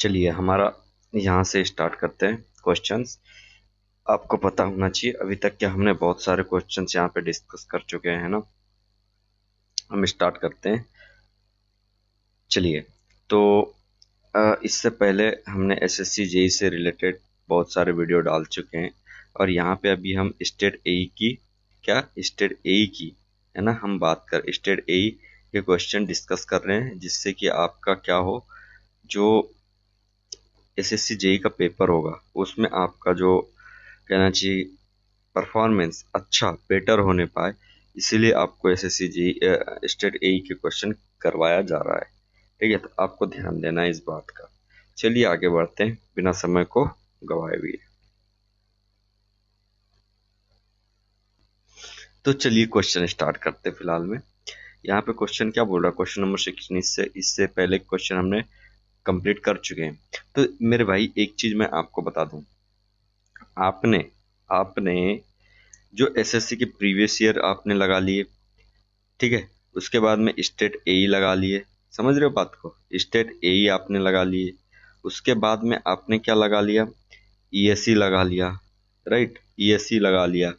चलिए हमारा यहाँ से स्टार्ट करते हैं क्वेश्चंस। आपको पता होना चाहिए अभी तक क्या हमने बहुत सारे क्वेश्चंस यहाँ पे डिस्कस कर चुके हैं ना। हम स्टार्ट करते हैं। चलिए तो इससे पहले हमने एसएससी जेई से रिलेटेड बहुत सारे वीडियो डाल चुके हैं और यहाँ पे अभी हम स्टेट एई की स्टेट एई की है ना, हम बात कर स्टेट एई के क्वेश्चन डिस्कस कर रहे हैं, जिससे कि आपका क्या हो, जो एसएससी जेई का पेपर होगा उसमें आपका जो कहना चाहिए परफॉर्मेंस अच्छा बेटर होने पाए, इसीलिए आपको एसएससी जेई स्टेट एई के क्वेश्चन करवाया जा रहा है। ठीक है, तो आपको ध्यान देना है इस बात का। चलिए आगे बढ़ते हैं बिना समय को गवाए हुए। तो चलिए क्वेश्चन स्टार्ट करते हैं। फिलहाल में यहाँ पे क्वेश्चन क्या बोल रहा है, क्वेश्चन नंबर 16 से इससे पहले क्वेश्चन हमने कंप्लीट कर चुके हैं। तो मेरे भाई एक चीज मैं आपको बता दूं, आपने आपने जो एसएससी के प्रीवियस ईयर आपने लगा लिए, ठीक है, उसके बाद में स्टेट एई लगा लिए, समझ रहे हो बात को, स्टेट एई आपने लगा लिए, उसके बाद में आपने क्या लगा लिया, ईएससी लगा लिया, राइट, ईएससी लगा लिया,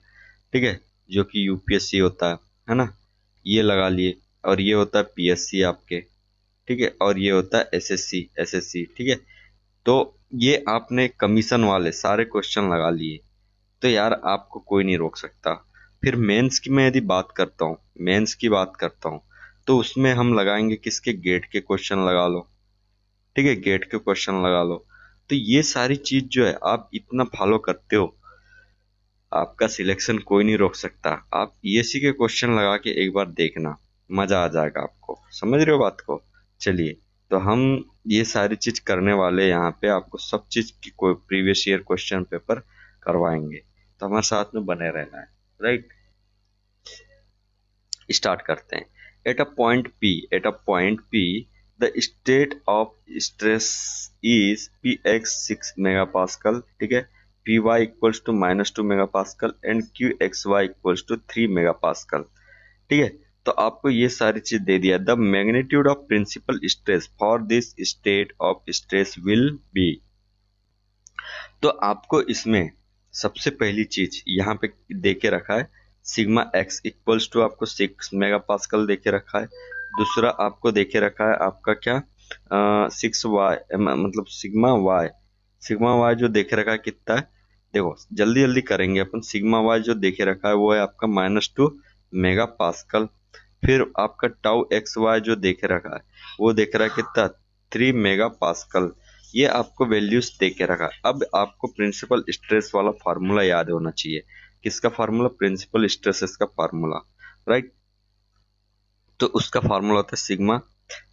ठीक है, जो कि यूपीएससी होता है ना, ये लगा लिए, और ये होता है पीएससी आपके, ठीक है, और ये होता है एसएससी एसएससी, ठीक है। तो ये आपने कमीशन वाले सारे क्वेश्चन लगा लिए, तो यार आपको कोई नहीं रोक सकता। फिर मेंस की मैं यदि बात करता हूँ, मेंस की बात करता हूँ, तो उसमें हम लगाएंगे किसके, गेट के क्वेश्चन लगा लो, ठीक है, गेट के क्वेश्चन लगा लो। तो ये सारी चीज जो है आप इतना फॉलो करते हो, आपका सिलेक्शन कोई नहीं रोक सकता। आप ईएससी के क्वेश्चन लगा के एक बार देखना, मजा आ जाएगा आपको, समझ रहे हो बात को। चलिए, तो हम ये सारी चीज करने वाले यहाँ पे आपको सब चीज की कोई प्रीवियस ईयर क्वेश्चन पेपर करवाएंगे, तो हमारे साथ में बने रहना है, राइट। स्टार्ट करते हैं। At a point P the state of stress is P X 6 mega pascal, ठीक है, P Y equals to -2 mega pascal and Q X Y equals to 3 mega pascal, ठीक है। तो आपको ये सारी चीज दे दिया। The magnitude of principal stress for this state of stress will be. तो आपको इसमें सबसे पहली चीज यहाँ पे दे के रखा है, सिग्मा एक्स इक्वल्स टू आपको 6 मेगा पास्कल दे के रखा है। दूसरा आपको दे के रखा है आपका क्या, 6 वाई, मतलब सिग्मा वाई जो देखे रखा है कितना है, देखो जल्दी जल्दी करेंगे अपन। सिग्मा वाई जो देखे रखा है वो है आपका -2 मेगा पास्कल। फिर आपका टाउ एक्स वाई जो देखे रखा है वो देख रहा है कितना, 3 मेगा पास्कल। ये आपको वैल्यूज दे के रखा। अब आपको प्रिंसिपल स्ट्रेस वाला फार्मूला याद होना चाहिए। किसका फार्मूला, प्रिंसिपल स्ट्रेसेस का फार्मूला, राइट। तो उसका फार्मूला होता है सिग्मा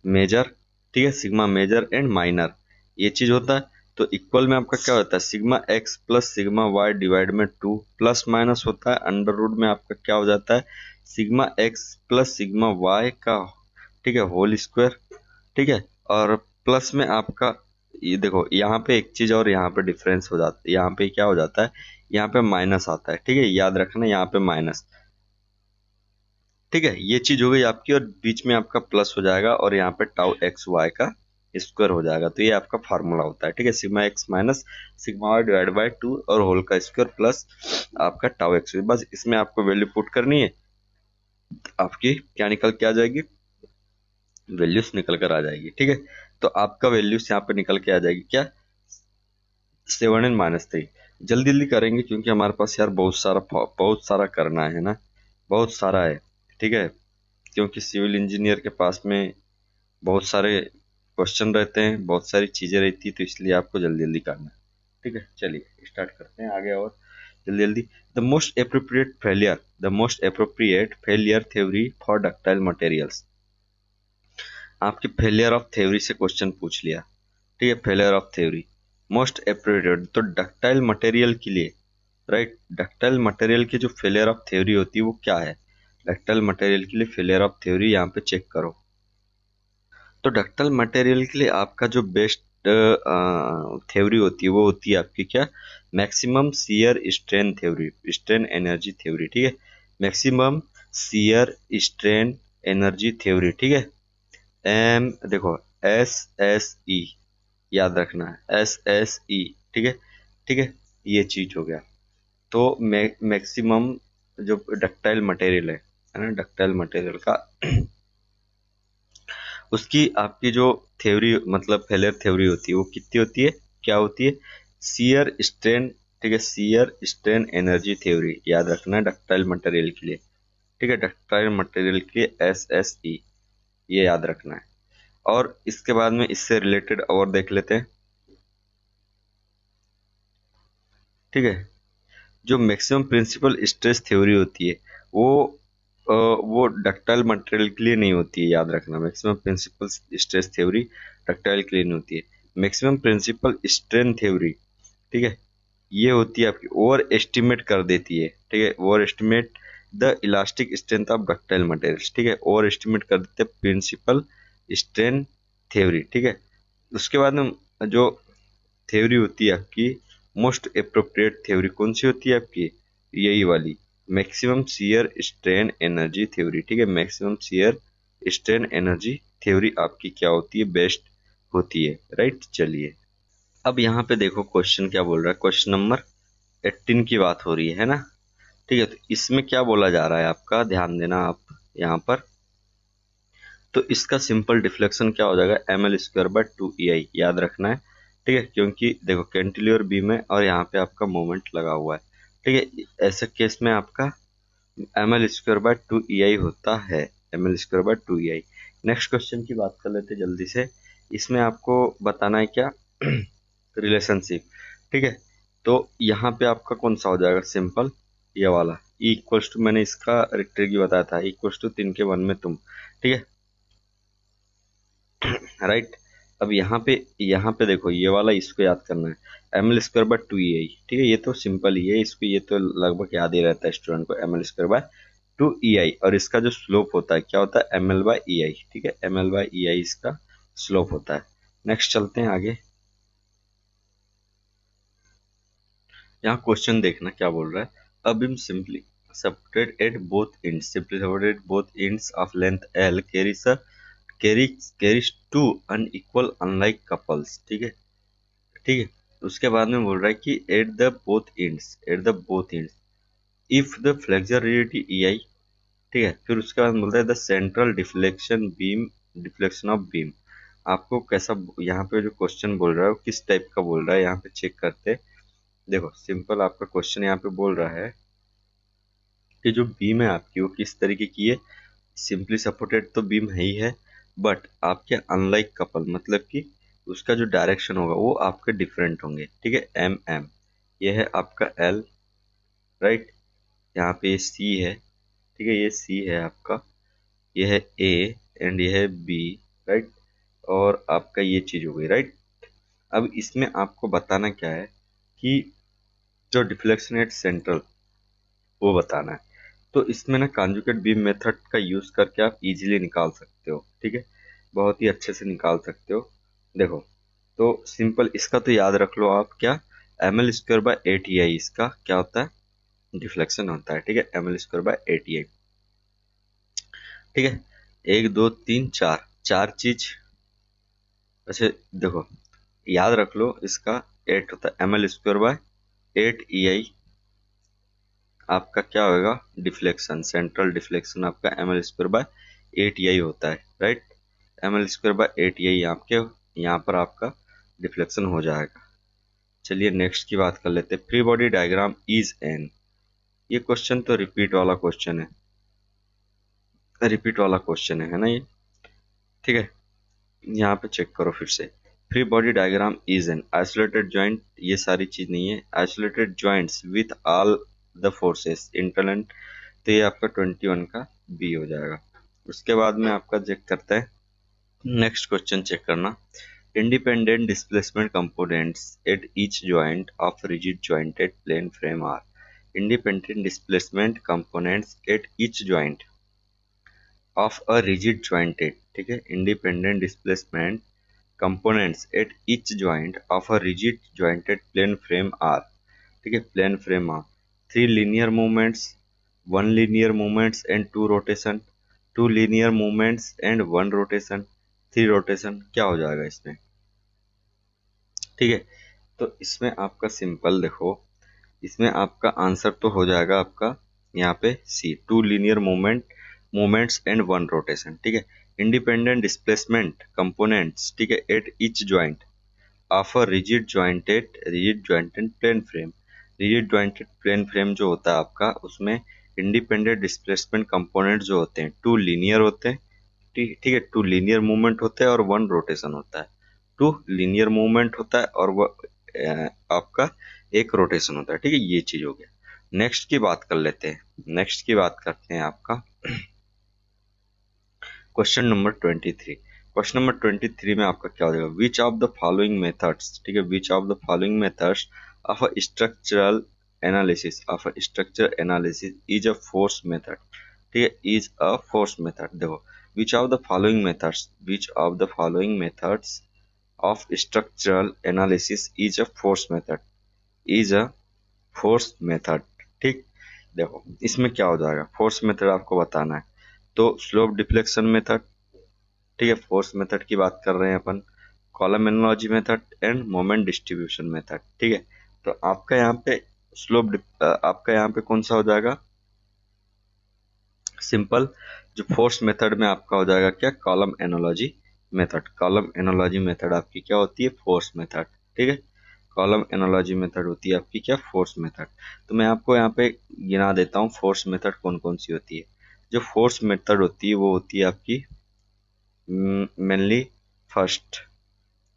मेजर, ठीक है, सिग्मा मेजर एंड माइनर, ये चीज होता है। तो इक्वल में आपका क्या होता है, sigma X plus sigma Y divide में 2, प्लस माइनस होता है अंडर रूट में आपका क्या हो जाता है, sigma X plus sigma Y का, ठीक है, होल स्क्वायर, ठीक है। और प्लस में आपका ये देखो यहाँ पे एक चीज और यहाँ पे डिफरेंस हो जाता है, यहाँ पे क्या हो जाता है, यहाँ पे माइनस आता है, ठीक है, याद रखना यहाँ पे माइनस, ठीक है। ये चीज हो गई आपकी, और बीच में आपका प्लस हो जाएगा और यहाँ पे टाउ एक्स वाई का स्क्वायर हो जाएगा। तो ये आपका फार्मूला होता है, ठीक है, sigma X minus sigma Y divide by 2 और होल का स्क्वायर प्लस आपका टाउ एक्स। बस इसमें आपको वैल्यू पुट करनी है, आपकी क्या निकल के आ जाएगी, वैल्यूज निकल कर आ जाएगी, ठीक है। तो आपका वैल्यूज यहाँ पे निकल के आ जाएगी क्या, 7 एंड -3। जल्दी जल्दी करेंगे क्योंकि हमारे पास यार बहुत सारा करना है ना, बहुत सारा है, ठीक है, क्योंकि सिविल इंजीनियर के पास में बहुत सारे क्वेश्चन रहते हैं, बहुत सारी चीजें रहती है, तो इसलिए आपको जल्दी जल्दी करना है, ठीक है। चलिए स्टार्ट करते हैं आगे और जल्दी जल्दी। The most appropriate failure theory for ductile materials. आपके फेलियर ऑफ थ्योरी से क्वेश्चन पूछ लिया, ठीक है, failure of theory most appropriate, तो डक्टाइल मटेरियल के लिए, राइट, डक्टाइल मटेरियल की जो फेलियर ऑफ थ्योरी होती है वो क्या है, डक्टाइल मटेरियल के लिए फेलियर ऑफ थ्योरी यहाँ पे चेक करो। तो डक्टाइल मटेरियल के लिए आपका जो बेस्ट थ्योरी होती है वो होती है आपकी क्या, maximum shear strain theory, strain energy theory, ठीक है, maximum shear strain energy theory, ठीक है, देखो SSE, याद रखना है, SSE। ठीक है, ठीक है, ये चीज हो गया। तो मैक्सिमम जो डक्टाइल मटेरियल है ना, डक्टाइल मटेरियल का उसकी आपकी जो थ्योरी मतलब फेलियर थ्योरी होती है वो कितनी होती है, क्या होती है, शियर स्ट्रेन। ठीक है, शियर स्ट्रेन एनर्जी थ्योरी याद रखना है डक्टाइल मटेरियल के लिए। ठीक है, डक्टाइल मटेरियल के SSE, ये याद रखना है। और इसके बाद में इससे रिलेटेड और देख लेते हैं। ठीक है, जो मैक्सिमम प्रिंसिपल स्ट्रेस थ्योरी होती है वो वो डक्टाइल मटेरियल के लिए नहीं होती है, याद रखना। Maximum principal stress theory ductile के लिए नहीं होती है। मैक्सिमम प्रिंसिपल स्ट्रेन थ्योरी, ठीक है, ये होती है आपकी ओवर एस्टिमेट कर देती है। ठीक है, over estimate the elastic strength of ductile materials. ठीक है, ओवर एस्टिमेट कर देते हैं प्रिंसिपल स्ट्रेन थ्योरी। ठीक है, उसके बाद में जो थ्योरी होती है आपकी मोस्ट अप्रोप्रिएट थ्योरी कौन सी होती है आपकी, यही वाली maximum shear strain energy theory. ठीक है, maximum shear strain energy theory आपकी क्या होती है, बेस्ट होती है। राइट, चलिए अब यहाँ पे देखो क्वेश्चन क्या बोल रहा है। क्वेश्चन नंबर 18 की बात हो रही है ना। ठीक है, तो इसमें क्या बोला जा रहा है आपका, ध्यान देना आप यहाँ पर। तो इसका सिंपल डिफ्लेक्शन क्या हो जाएगा, ml²/2EI याद रखना है। ठीक है, क्योंकि देखो कैंटिलीवर बीम है और यहाँ पे आपका मोमेंट लगा हुआ है। ठीक है, ऐसे केस में आपका ml²/2EI होता है, ml²/2EI। नेक्स्ट क्वेश्चन की बात कर लेते हैं जल्दी से। इसमें आपको बताना है क्या, रिलेशनशिप। ठीक है, तो यहाँ पे आपका कौन सा हो जाएगा, सिंपल ये वाला E=, मैंने इसका ट्रिक बताया था, E=3 के 1 में तुम। ठीक है, राइट। अब यहाँ पे देखो ये वाला इसको याद करना है, ml²/2EI। ठीक है, ये तो सिंपल ही है, इसको ये तो लगभग याद ही रहता है स्टूडेंट को, ml²/2EI। और इसका जो स्लोप होता है क्या होता है, ml/EI। ठीक है, ml/EI इसका स्लोप होता है। नेक्स्ट चलते हैं आगे। यहाँ क्वेश्चन देखना क्या बोल रहा है, a beam simply supported at both ends, simply supported at both ends of length L carries two unequal unlike couples। ठीक है, ठीक है, उसके बाद में बोल रहा है कि at the both ends if the flexor rigidity EI। ठीक है, फिर उसके बाद बोल रहा है the central deflection of beam. आपको कैसा यहाँ पे जो क्वेश्चन बोल रहा है वो किस टाइप का बोल रहा है, यहाँ पे चेक करते हैं। देखो सिंपल आपका क्वेश्चन यहाँ पे बोल रहा है कि जो बीम है आपकी वो किस तरीके की है, सिंपली सपोर्टेड तो बीम है ही है, बट आपके अनलाइक कपल मतलब कि उसका जो डायरेक्शन होगा वो आपके डिफरेंट होंगे। ठीक है, MM ये है आपका L, राइट, यहाँ पे ये C है। ठीक है, ये C है आपका, ये है A एंड ये है B, राइट, और आपका ये चीज हो गई, राइट। अब इसमें आपको बताना क्या है कि जो डिफ्लेक्शन एट सेंट्रल वो बताना है। तो इसमें ना कॉन्जुगेट बीम मेथड का यूज करके आप इजीली निकाल सकते हो। ठीक है, बहुत ही अच्छे से निकाल सकते हो। देखो तो सिंपल इसका तो याद रख लो आप, क्या ml²/8EI इसका क्या होता है, डिफ्लेक्शन होता है। ठीक है, ml²/8EI। ठीक है, एक दो तीन चार चार चीज। अच्छा देखो याद रख लो इसका 8 होता है, ml²/8EI आपका क्या होगा, डिफ्लेक्शन, सेंट्रल डिफ्लेक्शन आपका ml²/8EI होता है, राइट। ml²/8EI आपके यहाँ पर आपका डिफ्लेक्शन हो जाएगा। चलिए नेक्स्ट की बात कर लेते हैं, free body diagram is an. ये क्वेश्चन तो रिपीट वाला क्वेश्चन है ना ये। ठीक है, यहाँ पे चेक करो फिर से, free body diagram is an isolated joint, ये सारी चीज नहीं है, isolated joints with all the forces internal. तो ये आपका 21 का बी हो जाएगा। उसके बाद में आपका चेक करते हैं, नेक्स्ट क्वेश्चन चेक करना, independent displacement components at each joint of rigid jointed plane frame are. Independent displacement components at each joint of a rigid jointed, ठीक है, independent displacement components at each joint of a rigid jointed plane frame are। ठीक है, plane frame are three linear movements, one linear movements and two rotation, two linear movements and one rotation, three rotation. क्या हो जाएगा इसमें, ठीक है। तो इसमें आपका सिंपल देखो, इसमें आपका आंसर तो हो जाएगा आपका यहाँ पे C, two linear moments and one rotation. ठीक है। इंडिपेंडेंट डिस्प्लेसमेंट कंपोनेंट्स, ठीक है, at each joint of a rigid jointed plane frame. Rigid jointed plane frame जो होता है आपका, उसमें इंडिपेंडेंट डिस्प्लेसमेंट कंपोनेंट जो होते हैं टू लीनियर होते हैं। ठीक ठीक है, टू लीनियर मूवमेंट होता है और वन रोटेशन होता है। टू लीनियर मूवमेंट होता है और वो आपका एक रोटेशन होता है। ठीक है, ये चीज हो गया। नेक्स्ट की बात कर लेते हैं, नेक्स्ट की बात करते हैं आपका क्वेश्चन नंबर 23। क्वेश्चन नंबर 23 में आपका क्या हो जाएगा, which of the following methods, ठीक है, which of the following methods of a structural analysis is a force method. ठीक है, इज अ फोर्स मेथड। देखो, which of the following methods, which of the following methods of structural analysis is a force method, is a force method. ठीक, देखो इसमें क्या हो जाएगा, force method आपको बताना है। तो स्लोप डिफ्लेक्शन मेथड, ठीक है, फोर्स मेथड की बात कर रहे हैं अपन, column analogy method and moment distribution method. ठीक है, तो आपका यहाँ पे आपका यहाँ पे कौन सा हो जाएगा, सिंपल, जो फोर्स मेथड में आपका हो जाएगा क्या, column analogy method. Column analogy method आपकी क्या होती है, फोर्स मेथड। ठीक है, कॉलम एनालॉजी मेथड होती है आपकी क्या, फोर्स मेथड। तो मैं आपको यहाँ पे गिना देता हूँ फोर्स मेथड कौन कौन सी होती है। जो फोर्स मेथड होती है वो होती है आपकी मेनली फर्स्ट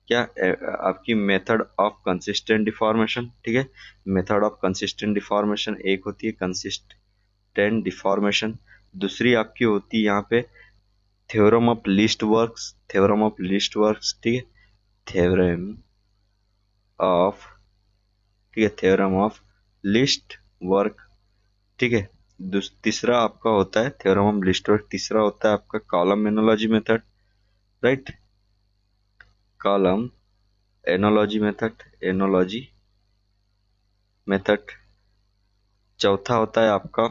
क्या, आपकी मेथड ऑफ कंसिस्टेंट डिफॉर्मेशन। ठीक है, मेथड ऑफ कंसिस्टेंट डिफॉर्मेशन एक होती है, कंसिस्टेंट डिफॉर्मेशन। दूसरी आपकी होती है यहाँ पे theorem of least works, theorem of least works. ठीक है, थ्योरम ऑफ, ठीक है, थ्योरम ऑफ लीस्ट वर्क। ठीक है, तीसरा आपका होता है थ्योरम ऑफ लीस्ट वर्क, तीसरा होता है आपका column analogy method, right, column analogy method, analogy method. चौथा होता है आपका,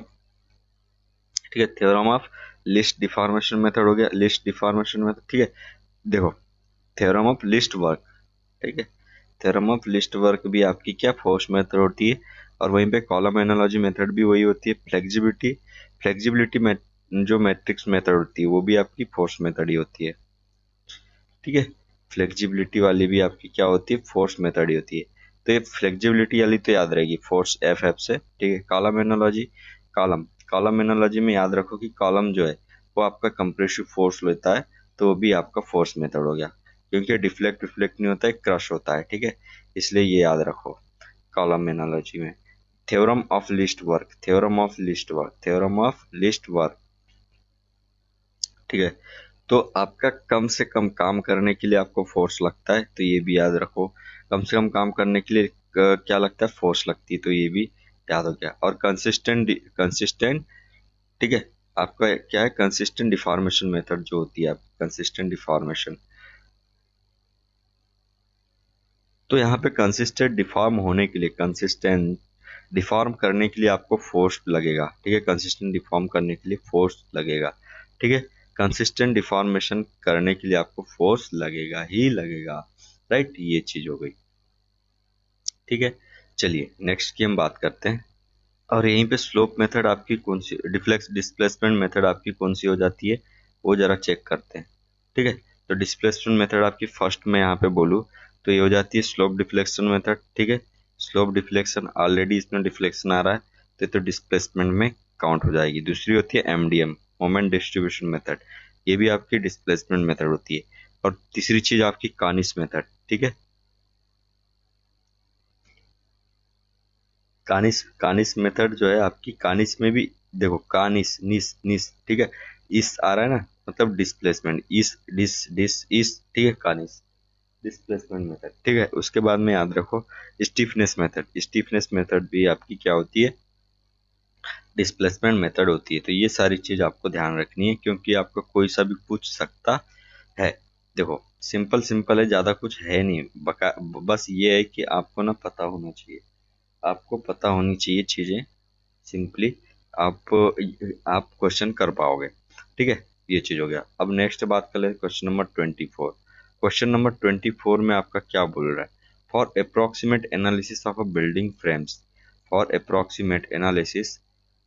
ठीक है, theorem of list deformation method हो गया, लिस्ट डिफॉर्मेशन मेथड। ठीक है, देखो थ्योरम ऑफ लिस्ट वर्क, ठीक है, थ्योरम ऑफ लिस्ट वर्क भी आपकी क्या, फोर्स मेथड होती है। और वहीं पे कॉलम एनालॉजी मेथड भी वही होती है। फ्लेक्सिबिलिटी, फ्लेक्सिबिलिटी में जो मैट्रिक्स मेथड होती है वो भी आपकी फोर्स मेथड ही होती है। ठीक है, फ्लेक्सिबिलिटी वाली भी आपकी क्या होती है, फोर्स मेथड ही होती है। तो ये फ्लेक्सिबिलिटी वाली तो याद रहेगी, फोर्स एफ एफ से। ठीक है, column analogy, column column analogy में याद रखो कि कॉलम जो है वो आपका कंप्रेसिव फोर्स लेता है, तो वो भी आपका फोर्स मेथड हो गया, क्योंकि डिफ्लेक्ट रिफ्लेक्ट नहीं होता है, क्रश होता है। ठीक है, इसलिए ये याद रखो कॉलम एनालॉजी में। Theorem of list work, theorem of list work, theorem of list work. ठीक है, तो आपका कम से कम काम करने के लिए आपको फोर्स लगता है, तो ये भी याद रखो। कम से कम काम करने के लिए क्या लगता है, फोर्स लगती है, तो ये भी याद हो गया। और कंसिस्टेंट कंसिस्टेंट, ठीक है, आपका क्या है, कंसिस्टेंट डिफॉर्मेशन मेथड जो होती है आपकी, कंसिस्टेंट डिफॉर्मेशन। तो यहाँ पे कंसिस्टेंट डिफॉर्म होने के लिए, कंसिस्टेंट डिफॉर्म करने के लिए आपको फोर्स लगेगा। ठीक है, कंसिस्टेंट डिफॉर्म करने के लिए फोर्स लगेगा। ठीक है, कंसिस्टेंट डिफॉर्मेशन करने के लिए आपको फोर्स लगेगा ही लगेगा, राइट, ये चीज हो गई। ठीक है, चलिए नेक्स्ट की हम बात करते हैं। और यहीं पे स्लोप मेथड आपकी कौन सी, डिफ्लेक्स डिस्प्लेसमेंट मेथड आपकी कौन सी हो जाती है, वो जरा चेक करते हैं। ठीक है, तो डिस्प्लेसमेंट मेथड आपकी फर्स्ट में यहाँ पे बोलूँ तो ये हो जाती है स्लोप डिफ्लेक्शन मेथड। ठीक है, स्लोप डिफ्लेक्शन, ऑलरेडी इसमें डिफ्लेक्शन आ रहा है तो डिस्प्लेसमेंट में काउंट हो जाएगी। दूसरी होती है एमडीएम, मोमेंट डिस्ट्रीब्यूशन मेथड, ये भी आपकी डिस्प्लेसमेंट मेथड होती है। और तीसरी चीज आपकी कानिस मेथड। ठीक है, कानिस, कानिस मेथड जो है आपकी, कानिस में भी देखो, कानिस निस निस, ठीक है, इस आ रहा है ना, मतलब डिस्प्लेसमेंट, इस डिस डिस इस, ठीक है, कानिस डिस्प्लेसमेंट मेथड। ठीक है, उसके बाद में याद रखो स्टीफनेस मेथड, स्टीफनेस मेथड भी आपकी क्या होती है, डिस्प्लेसमेंट मेथड होती है। तो ये सारी चीज आपको ध्यान रखनी है, क्योंकि आपको कोई सा भी पूछ सकता है। देखो सिंपल सिंपल है, ज्यादा कुछ है नहीं, बस ये है कि आपको ना पता होना चाहिए, आपको पता होनी चाहिए चीजें, सिंपली आप आप क्वेश्चन कर पाओगे। ठीक है, ये चीज हो गया। अब नेक्स्ट बात कर ले क्वेश्चन नंबर 24। क्वेश्चन नंबर 24 में आपका क्या बोल रहा है, for approximate analysis of a building frames, for approximate analysis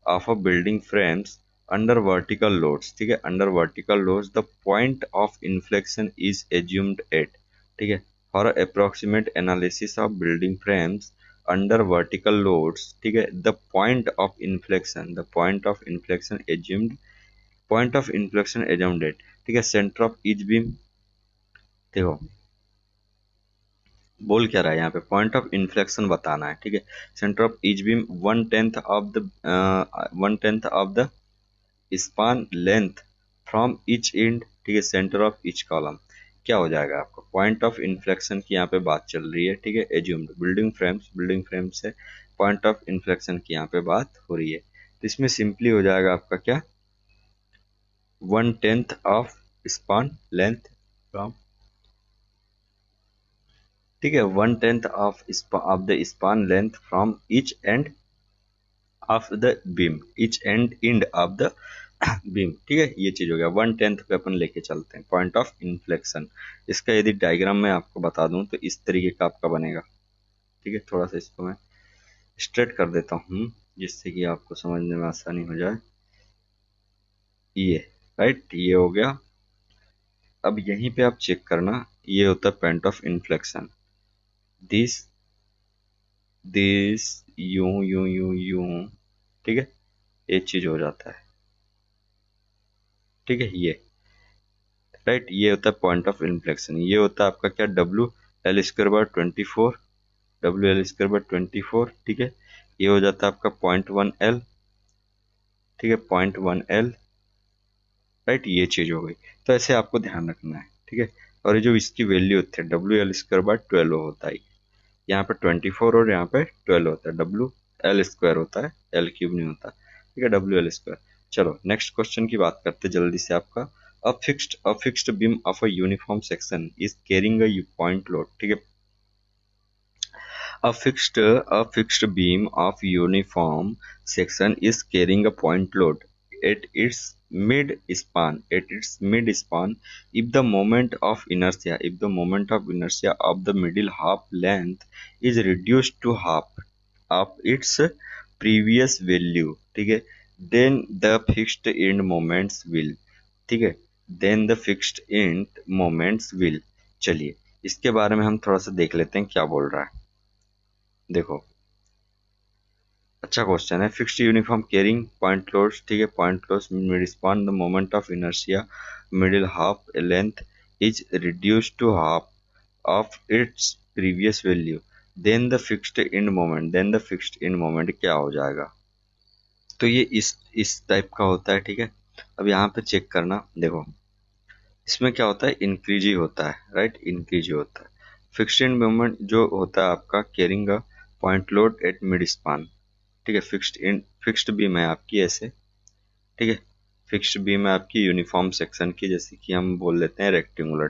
of a building frames under vertical loads, ठीक है, under vertical loads the point of inflection is assumed at, ठीक है, for approximate analysis of building frames under vertical loads, ठीक है, the point of inflection, the point of inflection assumed, point of inflection assumed at, ठीक है, centre of each beam, देखो बोल क्या रहा है यहाँ पे, पॉइंट ऑफ इन्फ्लेक्शन बताना है, ठीक है, centre of each beam 1/10 of the span length from each and, ठीक है, सेंटर ऑफ ईच कॉलम, क्या हो जाएगा आपका, पॉइंट ऑफ इन्फ्लेक्शन की यहाँ पे बात चल रही है, ठीक है, एज्यूम्ड बिल्डिंग फ्रेम से पॉइंट ऑफ इन्फ्लेक्शन की यहाँ पे बात हो रही है, तो इसमें सिंपली हो जाएगा आपका क्या, 1/10 ऑफ स्पान लेंथ फ्रॉम, ठीक है, 1/10 of the span length from each end of the beam, each end of the beam, ठीक है, ये चीज हो गया, 1/10 पे अपन लेके चलते हैं पॉइंट ऑफ इन्फ्लेक्शन। इसका यदि डायग्राम मैं आपको बता दूं तो इस तरीके का आपका बनेगा, ठीक है, थोड़ा सा इसको मैं स्ट्रेट कर देता हूँ जिससे कि आपको समझने में आसानी हो जाए, ये राइट, ये हो गया। अब यहीं पे आप चेक करना, ये होता है point of inflection, this this यूं यूं यूं यूं, ठीक है, ये चीज हो जाता है, ठीक है, ये राइट, ये होता है पॉइंट ऑफ इन्फ्लेक्शन, ये होता है आपका क्या, WL²/24, WL²/24, ठीक है, ये हो जाता है आपका 0.1L, ठीक है, 0.1L, राइट, ये चीज हो गई। तो ऐसे आपको ध्यान रखना है, ठीक है, और ये जो इसकी वैल्यू होती है WL²/12 होता है, यहाँ पे 24 और यहाँ पे 12 होता है, WL² होता है, L³ नहीं होता, ठीक है, WL²। चलो नेक्स्ट क्वेश्चन की बात करते जल्दी से आपका, a fixed beam of a uniform section is carrying a point load, ठीक है, a fixed beam of uniform section is carrying a point load at its mid span, if the moment of inertia of the middle half length is reduced to half of its previous value, ठीक है, then the fixed end moments will, ठीक है, then the fixed end moments will। चलिए इसके बारे में हम थोड़ा सा देख लेते हैं क्या बोल रहा है, देखो अच्छा क्वेश्चन है, fixed uniform carrying point loads, ठीक है, point loads respond the moment of inertia middle half length is reduced to half of its previous value, then the fixed end moment क्या हो जाएगा, तो ये इस टाइप का होता है, ठीक है। अब यहाँ पे चेक करना, देखो इसमें क्या होता है, इंक्रीज ही होता है, राइट, इंक्रीज ही होता है। फिक्स्ड एंड मोमेंट जो होता है आपका carrying a point load at mid span, ठीक है, फिक्स्ड बीम है आपकी ऐसे, ठीक है, फिक्स्ड बीम है आपकी यूनिफॉर्म सेक्शन की, जैसे कि हम बोल लेते हैं रेक्टेंगुलर,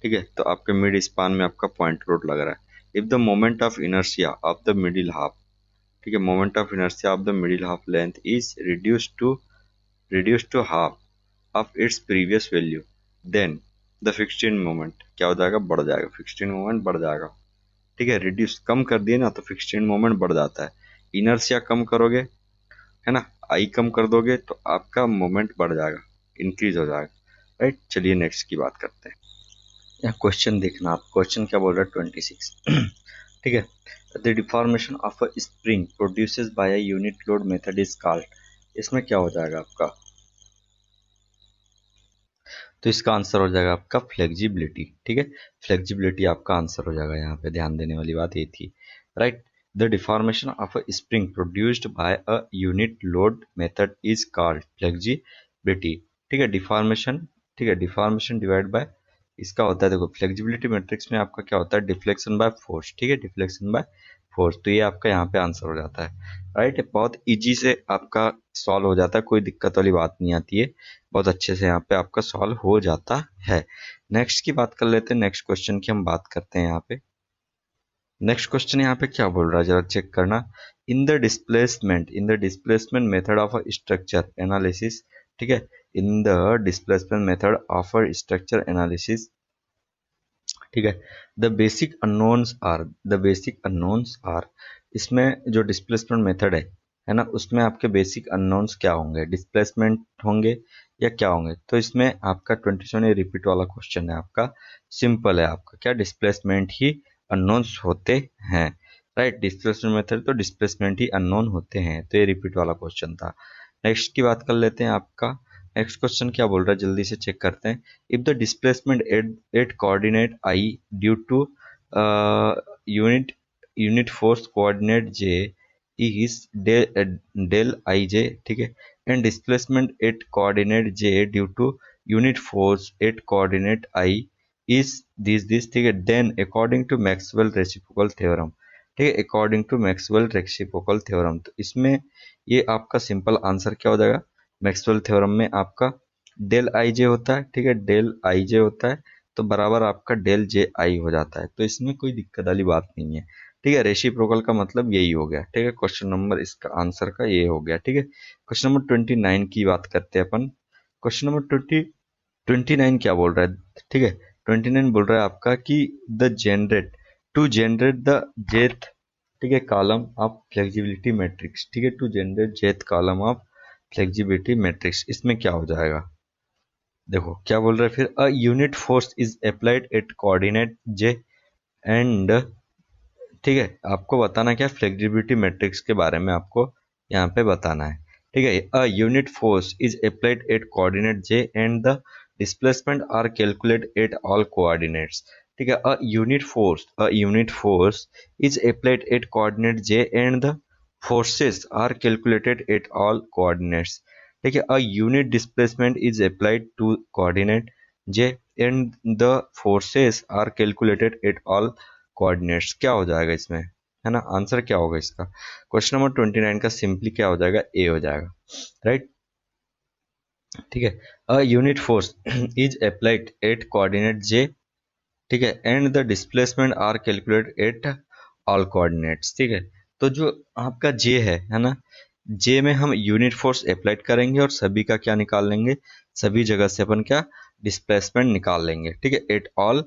ठीक है, तो आपके मिड स्पान में आपका पॉइंट लोड लग रहा है। If the moment of inertia of the middle half, ठीक है, moment of inertia of the middle half length is reduced to half of its previous value, then the fixed end moment क्या हो जाएगा, बढ़ जाएगा, फिक्स्ड एंड मोमेंट बढ़ जाएगा, ठीक है, रिड्यूस कम कर दिए ना तो फिक्स्ड एंड मोमेंट बढ़ जाता है, इनर्शिया कम करोगे है ना, आई कम कर दोगे तो आपका मोमेंट बढ़ जाएगा, इंक्रीज हो जाएगा, राइट। चलिए नेक्स्ट की बात करते हैं, यहाँ क्वेश्चन देखना आप, क्वेश्चन क्या बोल रहा है 26 ठीक है, the deformation of a spring produces bye a unit load method is called, इसमें क्या हो जाएगा आपका, तो इसका आंसर हो जाएगा आपका फ्लेक्सिबिलिटी, ठीक है, फ्लेक्सिबिलिटी आपका आंसर हो जाएगा, यहाँ पे ध्यान देने वाली बात ये थी, right. The deformation of a spring produced by a unit load method is called flexibility, ठीक है, डिफॉर्मेशन, ठीक है, डिफॉर्मेशन डिवाइड बाय इसका होता है, देखो फ्लेक्सिबिलिटी मैट्रिक्स में आपका क्या होता है, डिफ्लेक्शन बाय फोर्स, ठीक है, डिफ्लेक्शन बाय फोर्स, तो ये आपका यहाँ पे आंसर हो जाता है, राइट, बहुत इजी से आपका सॉल्व हो जाता है, कोई दिक्कत वाली बात नहीं आती है, बहुत अच्छे से यहाँ पे आपका सॉल्व हो जाता है। नेक्स्ट की बात कर लेते हैं, नेक्स्ट क्वेश्चन की हम बात करते हैं यहाँ पे, नेक्स्ट क्वेश्चन यहाँ पे क्या बोल रहा है जरा चेक करना, in the displacement method of a structure analysis, ठीक है, in the displacement method of a structure analysis ठीक है। द बेसिक अननोन्स आर इसमें जो डिस्प्लेसमेंट मेथड है ना, उसमें आपके बेसिक अननोन्स क्या होंगे, डिस्प्लेसमेंट होंगे या क्या होंगे। तो इसमें आपका 27 रिपीट वाला क्वेश्चन है, आपका सिंपल है, आपका क्या डिस्प्लेसमेंट ही अननोन्स होते हैं, राइट। डिस्प्लेसमेंट मेथड तो डिस्प्लेसमेंट ही अननोन होते हैं, तो ये रिपीट वाला क्वेश्चन था। नेक्स्ट की बात कर लेते हैं, आपका नेक्स्ट क्वेश्चन क्या बोल रहा है, जल्दी से चेक करते हैं। If the displacement at coordinate I due to unit force coordinate J is del I J, ठीक है, and displacement at coordinate J due to unit force at coordinate I is this, ठीक है, then according to Maxwell reciprocal theorem, ठीक है, according to Maxwell reciprocal theorem. तो इसमें ये आपका सिंपल आंसर क्या हो जाएगा, मैक्सवेल थ्योरम में आपका डेल आई जे होता है, ठीक है, डेल आई जे होता है, तो बराबर आपका डेल जे आई हो जाता है। तो इसमें कोई दिक्कत वाली बात नहीं है, ठीक है। रेसिप्रोकल का मतलब यही हो गया, ठीक है। क्वेश्चन नंबर इसका आंसर का ये हो गया, ठीक है। क्वेश्चन नंबर 29 की बात करते हैं अपन। क्वेश्चन नंबर 29 क्या बोल रहा है, ठीक है। 29 बोल रहा है आपका कि टू जनरेट द जेथ, ठीक है, कॉलम ऑफ फ्लेक्सिबिलिटी मैट्रिक्स, ठीक है, to generate jth column of flexibility matrix. इसमें क्या हो जाएगा, देखो क्या बोल रहे हैं फिर, अ unit force is applied at coordinate J and, ठीक है, आपको बताना क्या, फ्लेक्सिबिलिटी मैट्रिक्स के बारे में आपको यहाँ पे बताना है, ठीक है। A unit force is applied at coordinate J and the displacement are calculate at all coordinates, ठीक है। A unit force is applied at coordinate J and the forces are calculated at all coordinates, ठीक है। A unit displacement is applied to coordinate J and the forces are calculated at all coordinates. क्या हो जाएगा इसमें, है ना, answer क्या होगा इसका। क्वेश्चन नंबर 29 का सिंपली क्या हो जाएगा, ए हो जाएगा, राइट, ठीक है। A unit force is applied at coordinate J, ठीक है, and the displacement are calculate at all coordinates, ठीक है। तो जो आपका जे है ना, जे में हम यूनिट फोर्स अप्लाइड करेंगे और सभी का क्या निकाल लेंगे, सभी जगह से अपन क्या डिस्प्लेसमेंट निकाल लेंगे, ठीक है। एट ऑल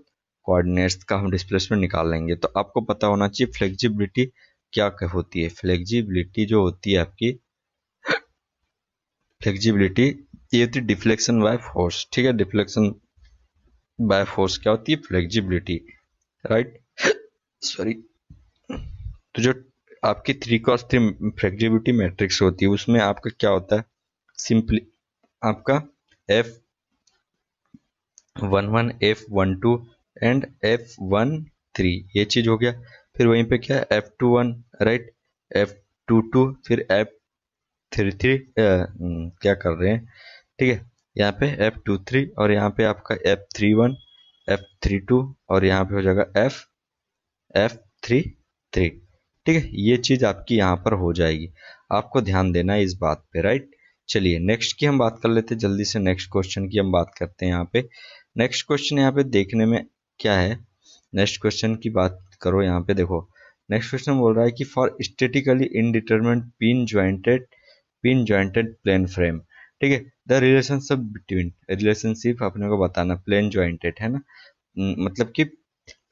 कोऑर्डिनेट्स का हम डिस्प्लेसमेंट निकाल लेंगे। तो आपको पता होना चाहिए फ्लेक्सिबिलिटी क्या होती है। फ्लेक्सिबिलिटी जो होती है आपकी, फ्लेक्सिबिलिटी ये होती है डिफ्लेक्शन बाय फोर्स, ठीक है। डिफ्लेक्शन बाय फोर्स क्या होती है, फ्लेक्सिबिलिटी, राइट, सॉरी। तो जो आपकी 3x3 फ्लेक्सिबिलिटी मैट्रिक्स होती है, उसमें आपका क्या होता है, सिंपली आपका F11 F12 एंड F13 ये चीज हो गया। फिर वहीं पे क्या F21, राइट, F22, फिर F33, क्या कर रहे हैं, ठीक है, यहाँ पे F23 और यहाँ पे आपका F31 F32 और यहाँ पे हो जाएगा F33, ठीक है। ये चीज आपकी यहाँ पर हो जाएगी, आपको ध्यान देना है इस बात पे, राइट। चलिए नेक्स्ट की हम बात कर लेते हैं, जल्दी से नेक्स्ट क्वेश्चन की हम बात करते हैं। यहाँ पे नेक्स्ट क्वेश्चन यहाँ पे देखने में क्या है, नेक्स्ट क्वेश्चन की बात करो, यहाँ पे देखो नेक्स्ट क्वेश्चन बोल रहा है कि for statically indeterminate pin jointed plane frame, ठीक है, द रिलेशनशिप अपने को बताना, प्लेन जॉइंटेड है ना, मतलब कि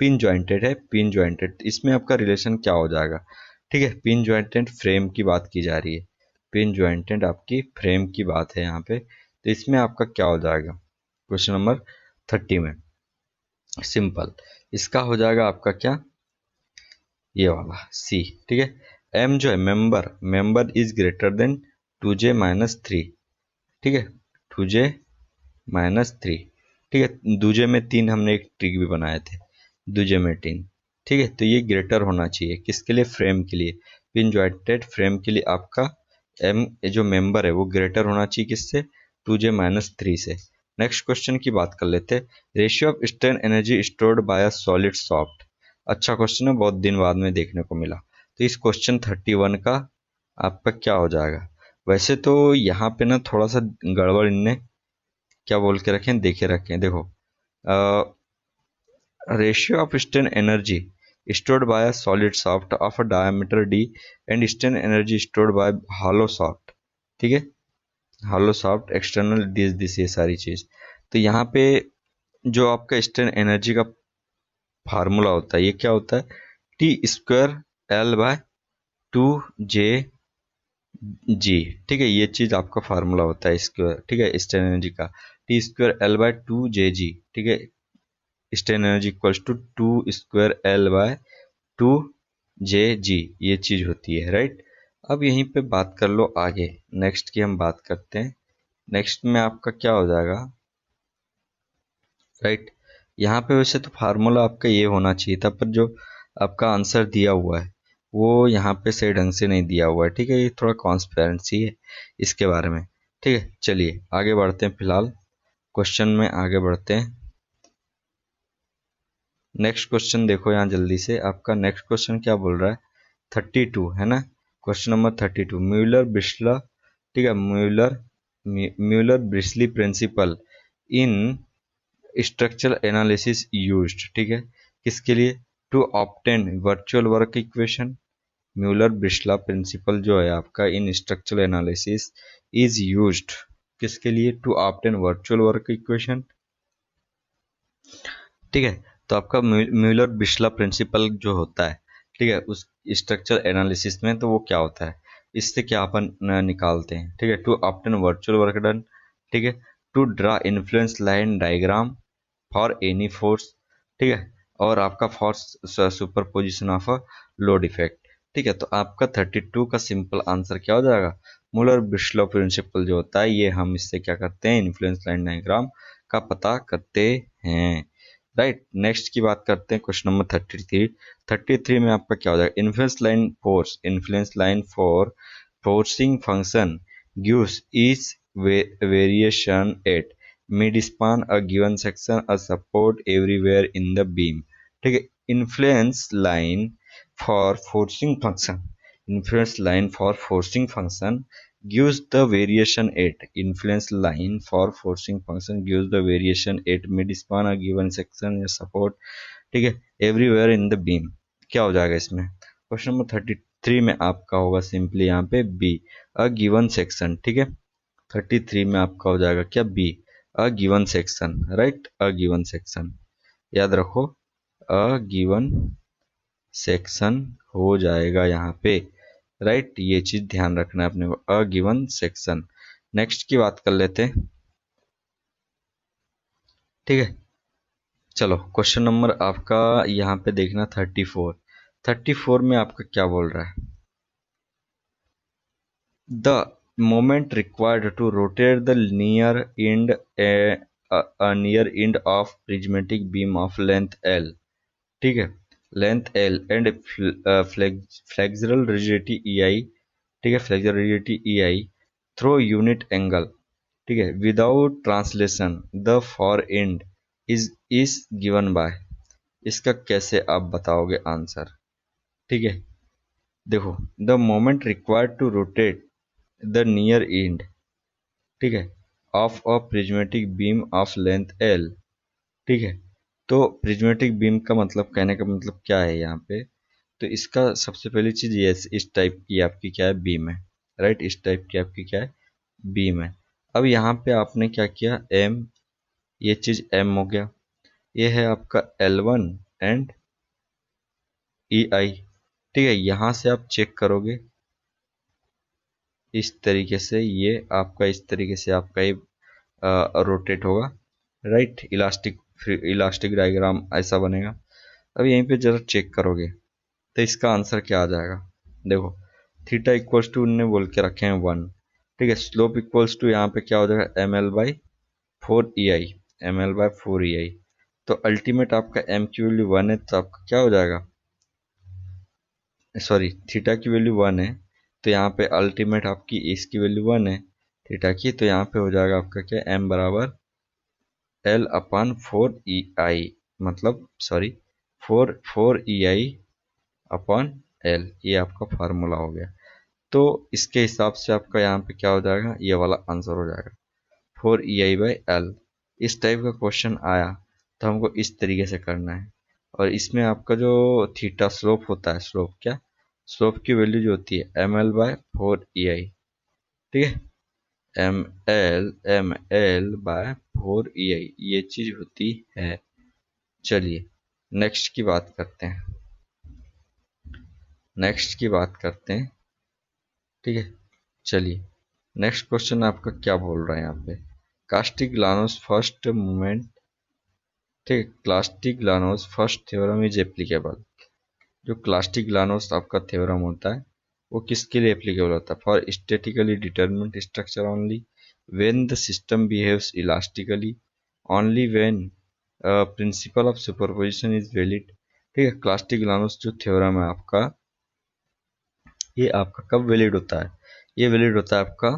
पिन जॉइंटेड है, पिन जॉइंटेड, इसमें आपका रिलेशन क्या हो जाएगा, ठीक है। पिन जॉइंटेड फ्रेम की बात की जा रही है, पिन जॉइंटेड आपकी फ्रेम की बात है यहाँ पे। तो इसमें आपका क्या हो जाएगा, क्वेश्चन नंबर 30 में सिंपल इसका हो जाएगा आपका क्या, ये वाला सी, ठीक है। एम जो है member is greater than 2j-3, ठीक है, 2j-3, ठीक है। दूजे में 3 हमने एक ट्रिक भी बनाए थे, दूजे में 3, ठीक है। तो ये ग्रेटर होना चाहिए किसके लिए, फ्रेम के लिए, पिन जॉइंटेड फ्रेम के लिए आपका एम जो मेंबर है वो ग्रेटर होना चाहिए किससे, 2j-3 से। नेक्स्ट क्वेश्चन की बात कर लेते हैं, ratio of strain energy stored bye a solid soft. अच्छा क्वेश्चन है, बहुत दिन बाद में देखने को मिला। तो इस क्वेश्चन 31 का आपका क्या हो जाएगा, वैसे तो यहाँ पे ना थोड़ा सा गड़बड़ इनने क्या बोल के रखे हैं, देखे रखे हैं, देखो ratio of strain energy stored bye solid soft of a diameter d and strain energy stored bye hollow soft, ठीक है, हॉलो सॉफ्ट एक्सटर्नल दिस ये सारी चीज। तो यहाँ पे जो आपका स्ट्रेन एनर्जी का फार्मूला होता है, ये क्या होता है, T square L by 2 J G. ठीक है, ये चीज आपका फार्मूला होता है स्क्वायर, ठीक है, स्ट्रेन एनर्जी का, T square L by 2 J G. ठीक है, strain energy equals to 2 square L by 2 J G, ये चीज होती है, राइट। अब यहीं पे बात कर लो आगे, नेक्स्ट की हम बात करते हैं। नेक्स्ट में आपका क्या हो जाएगा, राइट। यहाँ पे वैसे तो फार्मूला आपका ये होना चाहिए था, पर जो आपका आंसर दिया हुआ है वो यहाँ पे सही ढंग से नहीं दिया हुआ है, ठीक है, ये थोड़ा कॉन्स्पेरेंसी है इसके बारे में। ठीक है, चलिए आगे बढ़ते हैं, फिलहाल क्वेश्चन में आगे बढ़ते हैं। नेक्स्ट क्वेश्चन देखो यहाँ जल्दी से, आपका नेक्स्ट क्वेश्चन क्या बोल रहा है, 32 है ना, क्वेश्चन नंबर 32, म्यूलर ब्रिस्ला, ठीक है, Muller Breslau principle in structural analysis used, ठीक है, किसके लिए, to obtain virtual work equation. Muller Breslau principle जो है आपका in structural analysis is used किसके लिए, to obtain virtual work equation. ठीक है, तो आपका म्यूलर ब्रिस्ला प्रिंसिपल जो होता है, ठीक है, उस स्ट्रक्चर एनालिसिस में तो वो क्या होता है, इससे क्या अपन निकालते हैं, ठीक है, to obtain virtual work done, ठीक है, to draw influence line diagram for any force, ठीक है, और आपका force superposition of a load effect. ठीक है, तो आपका 32 का सिंपल आंसर क्या हो जाएगा, मूलर ब्रिस्लो प्रिंसिपल जो होता है, ये हम इससे क्या करते हैं, इन्फ्लुएंस लाइन डायग्राम का पता करते हैं, राइट। नेक्स्ट की बात करते हैं, क्वेश्चन नंबर 33। 33 में आपका क्या हो जाएगा, influence line for forcing function gives each variation at mid span a given section a support everywhere in the beam। ठीक है, influence line for forcing function, influence line for forcing function gives the variation at, influence line for forcing function gives the variation at mid span a given section या support, ठीक है, everywhere in the beam. क्या हो जाएगा इसमें, question number 33 में आपका होगा सिंपली यहाँ पे बी, अ गिवन सेक्शन, ठीक है, 33 में आपका हो जाएगा क्या, B, a given section, right, a given section, याद रखो, अ गिवन सेक्शन हो जाएगा यहाँ पे, राइट, ये चीज ध्यान रखना है अपने को, अ गिवन सेक्शन। नेक्स्ट की बात कर लेते हैं, ठीक है, चलो क्वेश्चन नंबर आपका यहाँ पे देखना 34। 34 में आपका क्या बोल रहा है, the moment required to rotate the near end of prismatic beam of length L, ठीक है, length L and flexural rigidity E I, ठीक है, flexural rigidity E I through unit angle, ठीक है, without translation the far end is given by, इसका कैसे आप बताओगे आंसर। ठीक है, देखो, the moment required to rotate the near end, ठीक है, of a prismatic beam of length L, ठीक है, तो प्रिज्मेटिक बीम का मतलब, कहने का मतलब क्या है यहाँ पे, तो इसका सबसे पहली चीज ये, इस टाइप की आपकी क्या है, बीम है, राइट, इस टाइप की आपकी क्या है, बीम है। अब यहाँ पे आपने क्या किया, एम, ये चीज एम हो गया, ये है आपका L1 एंड ई आई, ठीक है, यहां से आप चेक करोगे इस तरीके से, ये आपका इस तरीके से आपका ये रोटेट होगा, राइट, इलास्टिक डायग्राम ऐसा बनेगा। अब यहीं पे जरा चेक करोगे तो इसका आंसर क्या आ जाएगा, देखो, थीटा इक्वल्स टू उन्होंने बोल के रखे हैं 1, ठीक है, स्लोप इक्वल्स टू यहाँ पे क्या हो जाएगा, ml/4 ei, तो अल्टीमेट आपका m की वैल्यू 1 है, तो आपका क्या हो जाएगा, सॉरी, थीटा की वैल्यू 1 है, तो यहाँ पे अल्टीमेट आपकी इसकी वैल्यू 1 है थीटा की, तो यहाँ पे हो जाएगा आपका क्या, m बराबर L/4 ei, मतलब सॉरी, 4 ei/L, ये आपका फार्मूला हो गया। तो इसके हिसाब से आपका यहाँ पे क्या हो जाएगा, ये वाला आंसर हो जाएगा 4 ei/L। इस टाइप का क्वेश्चन आया तो हमको इस तरीके से करना है, और इसमें आपका जो थीटा स्लोप होता है, स्लोप क्या, स्लोप की वैल्यू जो होती है ml/4 ei, ठीक है, ml/4 ei, ये चीज होती है। चलिए नेक्स्ट की बात करते हैं, नेक्स्ट की बात करते हैं, ठीक है। चलिए, नेक्स्ट क्वेश्चन आपका क्या बोल रहा है यहाँ पे, कास्टिग्लिआनोस फर्स्ट मूवमेंट, ठीक है, कास्टिग्लिआनोस फर्स्ट थ्योरम इज एप्लीकेबल। जो कास्टिग्लिआनोस आपका थ्योरम होता है वो किसके लिए एप्लीकेबल होता है, for statically determinant structure only, when the system behaves elastically, only when principle of superposition is valid. ठीक है, कास्टिग्लिआनोस जो थ्योरम है आपका, ये आपका कब वैलिड होता है, ये वैलिड होता है आपका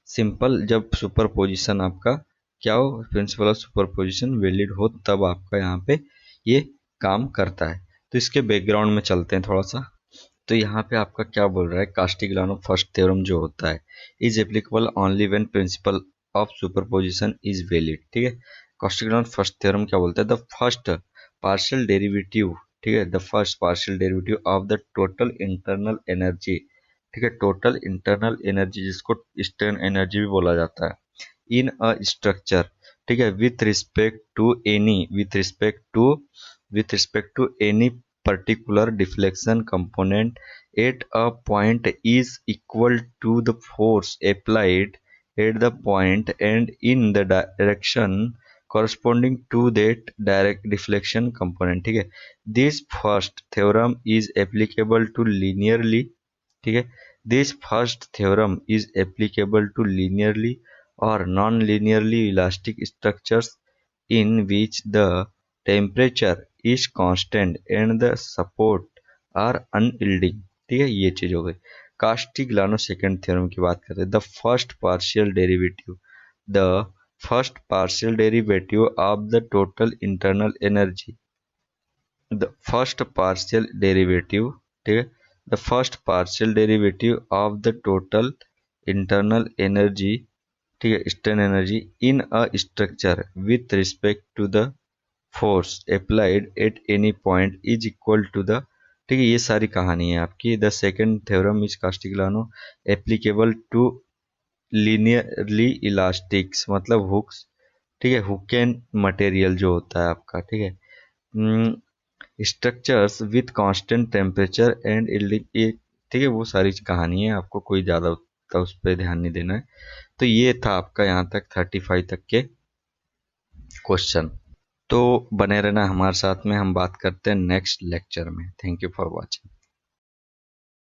सिंपल जब सुपरपोजिशन आपका क्या हो, प्रिंसिपल ऑफ सुपरपोजिशन वैलिड हो, तब आपका यहाँ पे ये काम करता है। तो इसके बैकग्राउंड में चलते हैं थोड़ा सा। तो यहाँ पे आपका क्या बोल रहा है, कास्टिग्लिआनो फर्स्ट थ्योरम जो होता है is applicable only when principle of superposition is valid. ठीक है, कास्टिग्लिआनो फर्स्ट थ्योरम क्या बोलता है, द फर्स्ट पार्शियल डेरिवेटिव, ठीक है, the first partial derivative of the total internal energy, ठीक है, टोटल इंटरनल एनर्जी जिसको स्ट्रेन एनर्जी भी बोला जाता है, इन अ स्ट्रक्चर, ठीक है, with respect to any, with respect to any particular deflection component at a point is equal to the force applied at the point and in the direction corresponding to that direct deflection component। ठीक है, this first theorem is applicable to linearly, ठीक है, this first theorem is applicable to linearly or non-linearly elastic structures in which the temperature is constant and the support are unyielding। ठीक है, ये चीज हो गई। कास्टिग्लिआनो सेकंड थ्योरम की बात करते हैं, the first partial derivative of the total internal energy, the first partial derivative, ठीक है, the first partial derivative of the total internal energy, ठीक है, strain energy in a structure with respect to the force applied at any point is equal to the, ठीक है, ये सारी कहानी है आपकी। The second theorem is Castigliano applicable to linearly elastics, मतलब हुक्स, ठीक है, हुक एंड मटेरियल जो होता है आपका, ठीक है, structures with constant temperature and yielding, ये ठीक है, वो सारी कहानी है, आपको कोई ज़्यादा उस पर ध्यान नहीं देना है। तो ये था आपका यहाँ तक 35 तक के क्वेश्चन। तो बने रहना हमारे साथ में, हम बात करते हैं नेक्स्ट लेक्चर में। Thank you for watching.